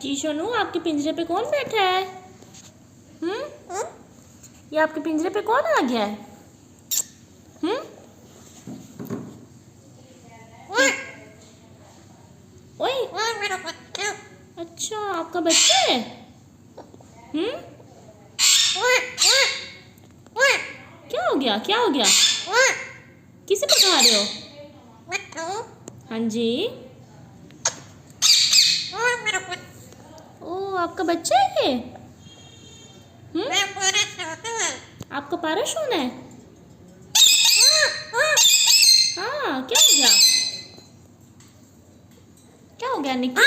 जी सोनू, आपके पिंजरे पे कौन बैठा है? ये आपके पिंजरे पे कौन आ गया है? ओए, अच्छा आपका बच्चा है। क्या हो गया, क्या हो गया? किसे पका रहे हो? हाँ जी। ओ, आपका बच्चा है ये? आपका पैराशूट है? हाँ, क्या हो गया? क्या हो गया निक्की?